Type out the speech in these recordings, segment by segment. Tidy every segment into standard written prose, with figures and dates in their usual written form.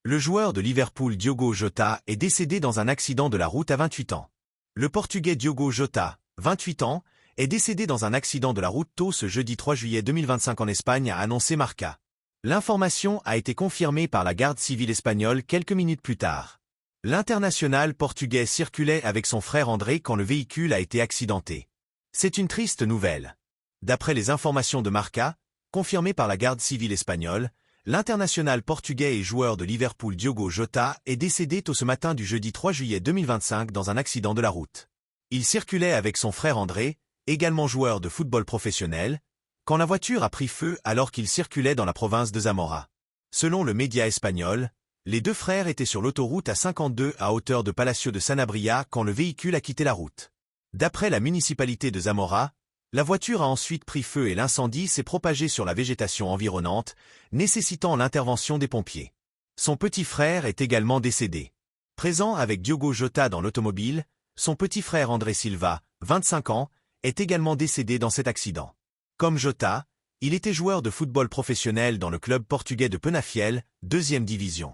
Le joueur de Liverpool Diogo Jota est décédé dans un accident de la route à 28 ans. Le Portugais Diogo Jota, 28 ans, est décédé dans un accident de la route tôt ce jeudi 3 juillet 2025 en Espagne, a annoncé Marca. L'information a été confirmée par la garde civile espagnole quelques minutes plus tard. L'international portugais circulait avec son frère André quand le véhicule a été accidenté. C'est une triste nouvelle. D'après les informations de Marca, confirmées par la garde civile espagnole, l'international portugais et joueur de Liverpool Diogo Jota est décédé tôt ce matin du jeudi 3 juillet 2025 dans un accident de la route. Il circulait avec son frère André, également joueur de football professionnel, quand la voiture a pris feu alors qu'il circulait dans la province de Zamora. Selon le média espagnol, les deux frères étaient sur l'autoroute A52 à hauteur de Palacio de Sanabria quand le véhicule a quitté la route. D'après la municipalité de Zamora, la voiture a ensuite pris feu et l'incendie s'est propagé sur la végétation environnante, nécessitant l'intervention des pompiers. Son petit frère est également décédé. Présent avec Diogo Jota dans l'automobile, son petit frère André Silva, 25 ans, est également décédé dans cet accident. Comme Jota, il était joueur de football professionnel dans le club portugais de Penafiel, 2e division.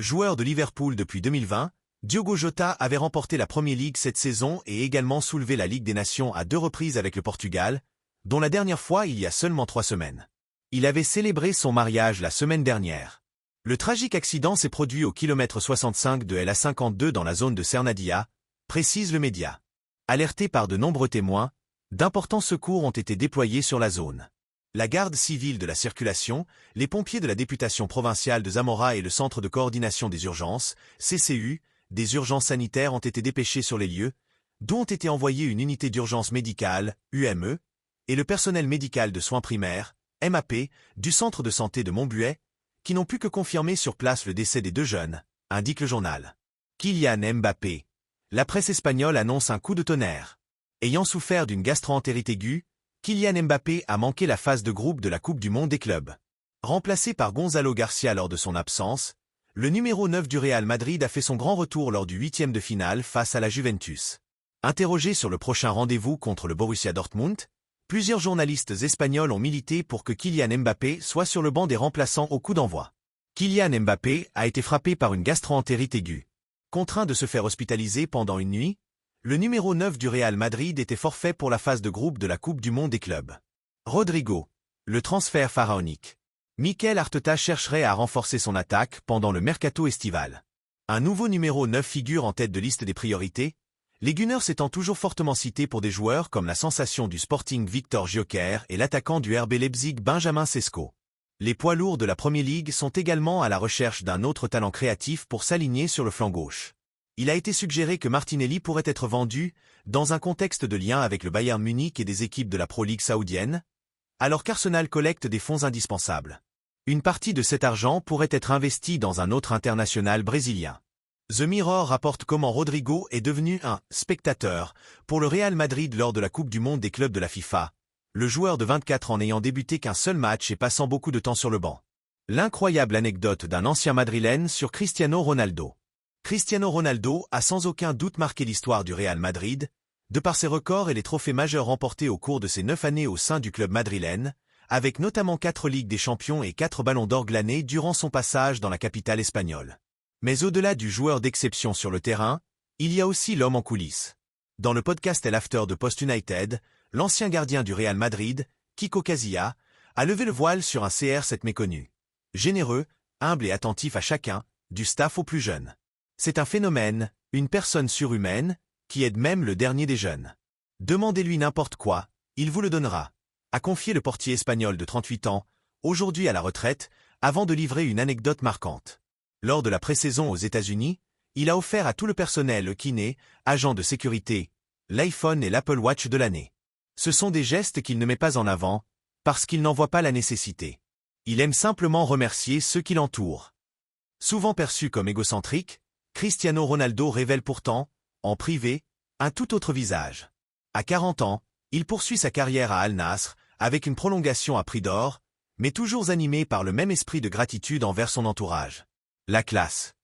Joueur de Liverpool depuis 2020, Diogo Jota avait remporté la Premier League cette saison et également soulevé la Ligue des Nations à 2 reprises avec le Portugal, dont la dernière fois il y a seulement 3 semaines. Il avait célébré son mariage la semaine dernière. Le tragique accident s'est produit au kilomètre 65 de l'A52 dans la zone de Cernadia, précise le média. Alerté par de nombreux témoins, d'importants secours ont été déployés sur la zone. La garde civile de la circulation, les pompiers de la députation provinciale de Zamora et le Centre de coordination des urgences, CCU, des urgences sanitaires ont été dépêchés sur les lieux, d'où ont été envoyées une unité d'urgence médicale, UME, et le personnel médical de soins primaires, MAP, du centre de santé de Montbuet, qui n'ont pu que confirmer sur place le décès des 2 jeunes, indique le journal. Kylian Mbappé. La presse espagnole annonce un coup de tonnerre. Ayant souffert d'une gastro-entérite aiguë, Kylian Mbappé a manqué la phase de groupe de la Coupe du Monde des clubs. Remplacé par Gonzalo Garcia lors de son absence, le numéro 9 du Real Madrid a fait son grand retour lors du 8e de finale face à la Juventus. Interrogé sur le prochain rendez-vous contre le Borussia Dortmund, plusieurs journalistes espagnols ont milité pour que Kylian Mbappé soit sur le banc des remplaçants au coup d'envoi. Kylian Mbappé a été frappé par une gastro-entérite aiguë. Contraint de se faire hospitaliser pendant une nuit, le numéro 9 du Real Madrid était forfait pour la phase de groupe de la Coupe du Monde des clubs. Rodrigo. Le transfert pharaonique. Mikel Arteta chercherait à renforcer son attaque pendant le mercato estival. Un nouveau numéro 9 figure en tête de liste des priorités, les Gunners étant toujours fortement cités pour des joueurs comme la sensation du Sporting Victor Gyökeres et l'attaquant du RB Leipzig Benjamin Sesko. Les poids lourds de la Premier League sont également à la recherche d'un autre talent créatif pour s'aligner sur le flanc gauche. Il a été suggéré que Martinelli pourrait être vendu, dans un contexte de lien avec le Bayern Munich et des équipes de la Pro League saoudienne, alors qu'Arsenal collecte des fonds indispensables. Une partie de cet argent pourrait être investie dans un autre international brésilien. The Mirror rapporte comment Rodrigo est devenu un « spectateur » pour le Real Madrid lors de la Coupe du Monde des clubs de la FIFA, le joueur de 24 ans n'ayant débuté qu'un seul match et passant beaucoup de temps sur le banc. L'incroyable anecdote d'un ancien madrilène sur Cristiano Ronaldo. Cristiano Ronaldo a sans aucun doute marqué l'histoire du Real Madrid, de par ses records et les trophées majeurs remportés au cours de ses 9 années au sein du club madrilène, avec notamment 4 Ligues des Champions et 4 Ballons d'Or glanés durant son passage dans la capitale espagnole. Mais au-delà du joueur d'exception sur le terrain, il y a aussi l'homme en coulisses. Dans le podcast El After de Post United, l'ancien gardien du Real Madrid, Kiko Casilla, a levé le voile sur un CR7 méconnu. Généreux, humble et attentif à chacun, du staff aux plus jeunes. C'est un phénomène, une personne surhumaine, qui aide même le dernier des jeunes. Demandez-lui n'importe quoi, il vous le donnera, a confié le portier espagnol de 38 ans, aujourd'hui à la retraite, avant de livrer une anecdote marquante. Lors de la pré-saison aux États-Unis, il a offert à tout le personnel le kiné, agent de sécurité, l'iPhone et l'Apple Watch de l'année. Ce sont des gestes qu'il ne met pas en avant, parce qu'il n'en voit pas la nécessité. Il aime simplement remercier ceux qui l'entourent. Souvent perçu comme égocentrique, Cristiano Ronaldo révèle pourtant, en privé, un tout autre visage. À 40 ans, il poursuit sa carrière à Al Nassr, avec une prolongation à prix d'or, mais toujours animé par le même esprit de gratitude envers son entourage. La classe.